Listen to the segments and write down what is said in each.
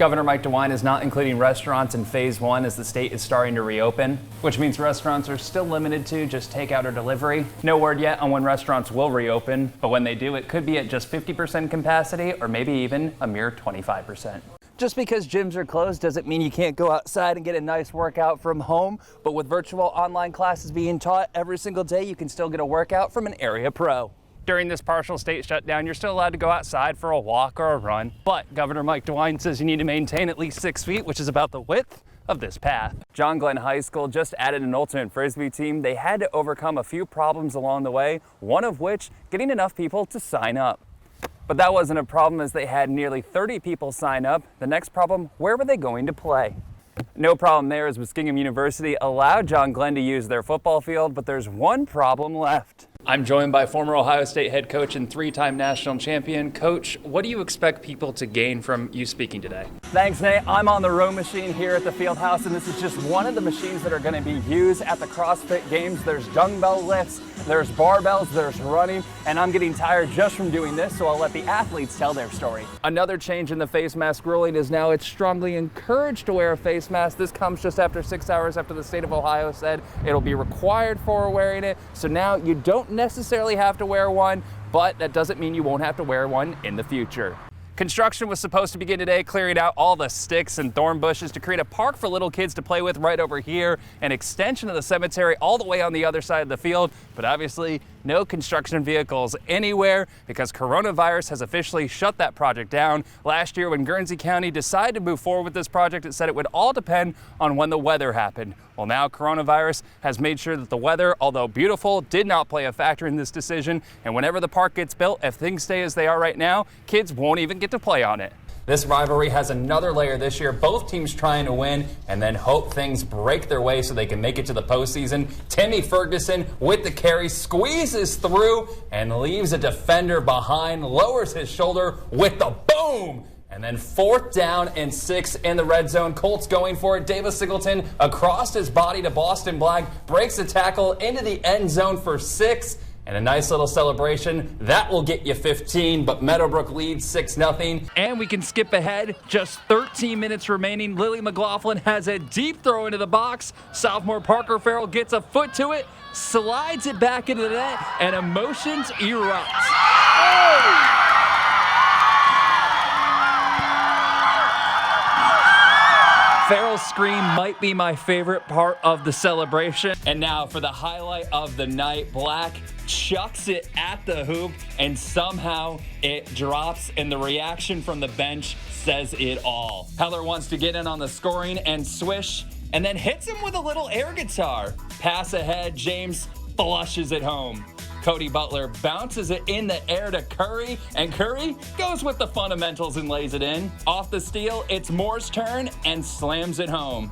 Governor Mike DeWine is not including restaurants in phase 1 as the state is starting to reopen, which means restaurants are still limited to just takeout or delivery. No word yet on when restaurants will reopen, but when they do, it could be at just 50% capacity or maybe even a mere 25%. Just because gyms are closed doesn't mean you can't go outside and get a nice workout from home, but with virtual online classes being taught every single day, you can still get a workout from an area pro. During this partial state shutdown, you're still allowed to go outside for a walk or a run, but Governor Mike DeWine says you need to maintain at least 6 feet, which is about the width of this path. John Glenn High School just added an ultimate frisbee team. They had to overcome a few problems along the way, one of which getting enough people to sign up. But that wasn't a problem as they had nearly 30 people sign up. The next problem, where were they going to play? No problem there as Muskingum University allowed John Glenn to use their football field, but there's one problem left. I'm joined by former Ohio State head coach and 3-time national champion. Coach, what do you expect people to gain from you speaking today? Thanks, Nate. I'm on the row machine here at the field house, and this is just one of the machines that are going to be used at the CrossFit Games. There's dumbbell lifts, there's barbells, there's running, and I'm getting tired just from doing this, so I'll let the athletes tell their story. Another change in the face mask ruling is now it's strongly encouraged to wear a face mask. This comes just after 6 hours after the state of Ohio said it'll be required for wearing it. So now you don't necessarily have to wear one, but that doesn't mean you won't have to wear one in the future. Construction was supposed to begin today, clearing out all the sticks and thorn bushes to create a park for little kids to play with right over here, an extension of the cemetery all the way on the other side of the field, but obviously no construction vehicles anywhere because coronavirus has officially shut that project down. Last year when Guernsey County decided to move forward with this project, it said it would all depend on when the weather happened. Well, now coronavirus has made sure that the weather, although beautiful, did not play a factor in this decision, and whenever the park gets built, if things stay as they are right now, kids won't even get to play on it. This rivalry has another layer this year, both teams trying to win and then hope things break their way so they can make it to the postseason. Timmy Ferguson with the carry squeezes through and leaves a defender behind, lowers his shoulder with the boom. And then 4th down and 6 in the red zone. Colts going for it. Davis Singleton across his body to Boston Black, breaks a tackle into the end zone for 6. And a nice little celebration. That will get you 15, but Meadowbrook leads 6-0. And we can skip ahead. Just 13 minutes remaining. Lily McLaughlin has a deep throw into the box. Sophomore Parker Farrell gets a foot to it, slides it back into the net, and emotions erupt. Oh! Farrell's scream might be my favorite part of the celebration. And now for the highlight of the night, Black chucks it at the hoop and somehow it drops, and the reaction from the bench says it all. Heller wants to get in on the scoring and swish, and then hits him with a little air guitar. Pass ahead, James flushes it home. Cody Butler bounces it in the air to Curry, and Curry goes with the fundamentals and lays it in. Off the steal, it's Moore's turn and slams it home.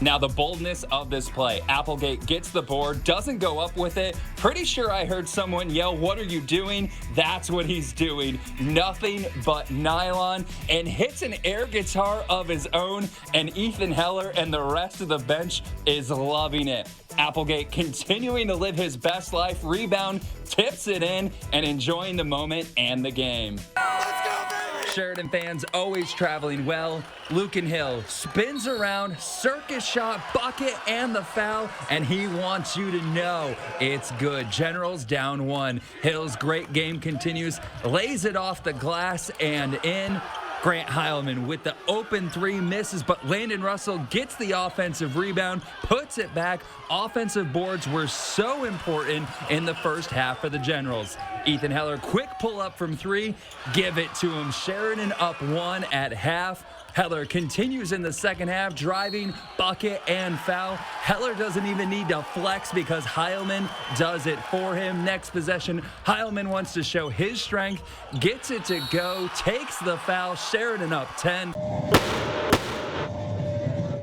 Now the boldness of this play. Applegate gets the board, doesn't go up with it. Pretty sure I heard someone yell, "What are you doing?" That's what he's doing. Nothing but nylon, and hits an air guitar of his own, and Ethan Heller and the rest of the bench is loving it. Applegate continuing to live his best life. Rebound, tips it in, and enjoying the moment and the game. Let's go, baby! Sheridan fans always traveling well. Lucan Hill spins around, circus shot, bucket, and the foul, and he wants you to know it's good. Generals down 1. Hill's great game continues, lays it off the glass and in. Grant Heilman with the open 3 misses, but Landon Russell gets the offensive rebound, puts it back. Offensive boards were so important in the first half for the Generals. Ethan Heller, quick pull up from 3, give it to him. Sheridan up 1 at half. Heller continues in the second half, driving, bucket, and foul. Heller doesn't even need to flex because Heilman does it for him. Next possession, Heilman wants to show his strength, gets it to go, takes the foul. Sheridan up 10.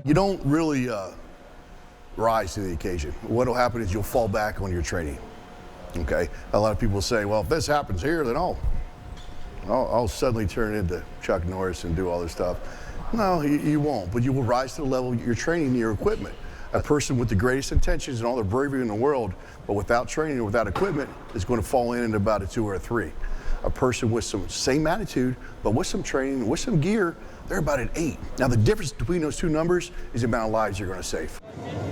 You don't really rise to the occasion. What will happen is you'll fall back on your training, okay? A lot of people say, well, if this happens here, then I'll suddenly turn into Chuck Norris and do all this stuff. No, you won't, but you will rise to the level you're training your equipment. A person with the greatest intentions and all the bravery in the world, but without training or without equipment, is going to fall in at about a 2 or a 3. a person with some same attitude, but with some training, with some gear, they're about an 8. Now the difference between those two numbers is the amount of lives you're going to save.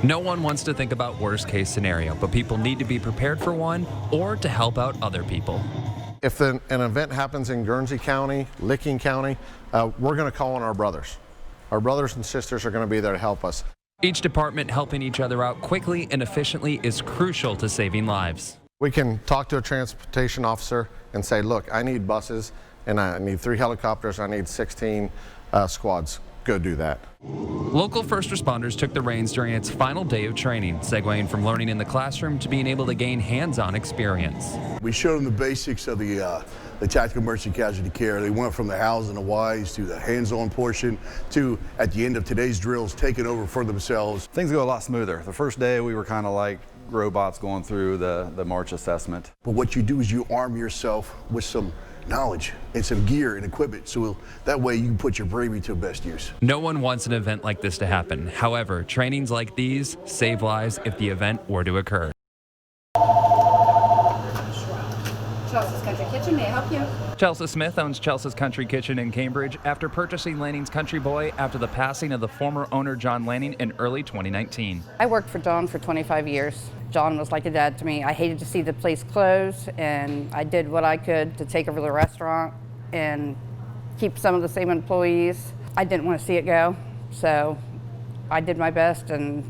No one wants to think about worst case scenario, but people need to be prepared for one or to help out other people. If an event happens in Guernsey County, Licking County, we're going to call on our brothers. Our brothers and sisters are going to be there to help us. Each department helping each other out quickly and efficiently is crucial to saving lives. We can talk to a transportation officer and say, look, I need buses and I need 3 helicopters, I need 16 squads. Go do that. Local first responders took the reins during its final day of training, segueing from learning in the classroom to being able to gain hands-on experience. We showed them the basics of the tactical emergency casualty care. They went from the hows and the whys to the hands-on portion to, at the end of today's drills, taking over for themselves. Things go a lot smoother. The first day we were kind of like robots going through the March assessment. But what you do is you arm yourself with some knowledge and some gear and equipment, so that way you can put your bravery to best use. No one wants an event like this to happen. However, trainings like these save lives if the event were to occur. Chelsea's Country Kitchen, may I help you? Chelsea Smith owns Chelsea's Country Kitchen in Cambridge after purchasing Lanning's Country Boy after the passing of the former owner John Lanning in early 2019. I worked for John for 25 years. John was like a dad to me. I hated to see the place close, and I did what I could to take over the restaurant and keep some of the same employees. I didn't want to see it go, so I did my best, and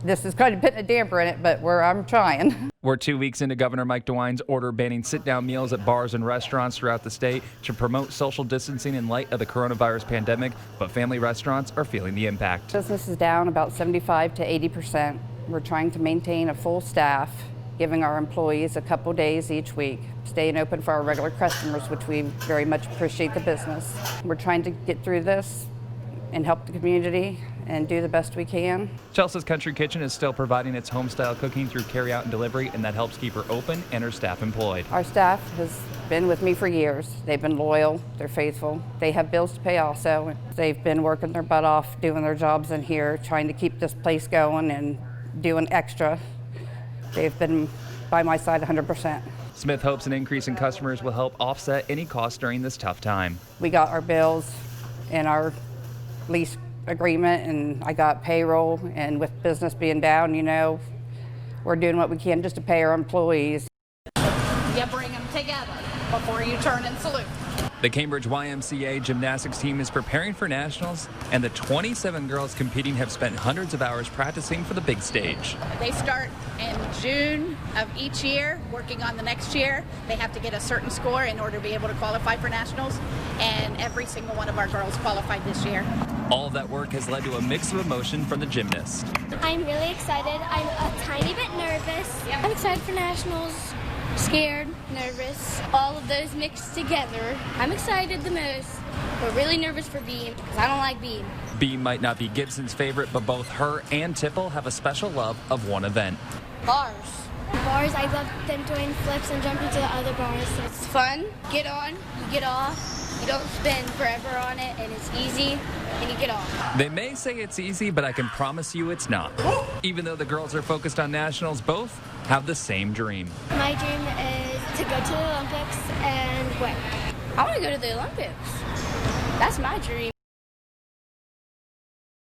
this is kind of putting a damper in it, but I'm trying. We're 2 weeks into Governor Mike DeWine's order banning sit-down meals at bars and restaurants throughout the state to promote social distancing in light of the coronavirus pandemic, but family restaurants are feeling the impact. Business is down about 75 to 80%. We're trying to maintain a full staff, giving our employees a couple days each week, staying open for our regular customers, which we very much appreciate the business. We're trying to get through this and help the community and do the best we can. Chelsea's Country Kitchen is still providing its home-style cooking through carry-out and delivery, and that helps keep her open and her staff employed. Our staff has been with me for years. They've been loyal, they're faithful. They have bills to pay also. They've been working their butt off, doing their jobs in here, trying to keep this place going and doing extra. They've been by my side 100%. Smith hopes an increase in customers will help offset any costs during this tough time. We got our bills and our lease agreement, and I got payroll, and with business being down, you know, we're doing what we can just to pay our employees. You bring them together before you turn and salute. The Cambridge YMCA gymnastics team is preparing for nationals, and the 27 girls competing have spent hundreds of hours practicing for the big stage. They start in June of each year, working on the next year. They have to get a certain score in order to be able to qualify for nationals, and every single one of our girls qualified this year. All of that work has led to a mix of emotion from the gymnast. I'm really excited. I'm a tiny bit nervous. I'm excited for nationals. Scared, nervous, all of those mixed together. I'm excited the most, but really nervous for beam because I don't like beam. Beam might not be Gibson's favorite, but both her and Tipple have a special love of one event. Bars. Bars, I love them doing flips and jumping to the other bars. It's fun. Get on, you get off. You don't spin forever on it, and it's easy, and you get off. They may say it's easy, but I can promise you it's not. Even though the girls are focused on nationals, both have the same dream. My dream is to go to the Olympics and win. I want to go to the Olympics. That's my dream.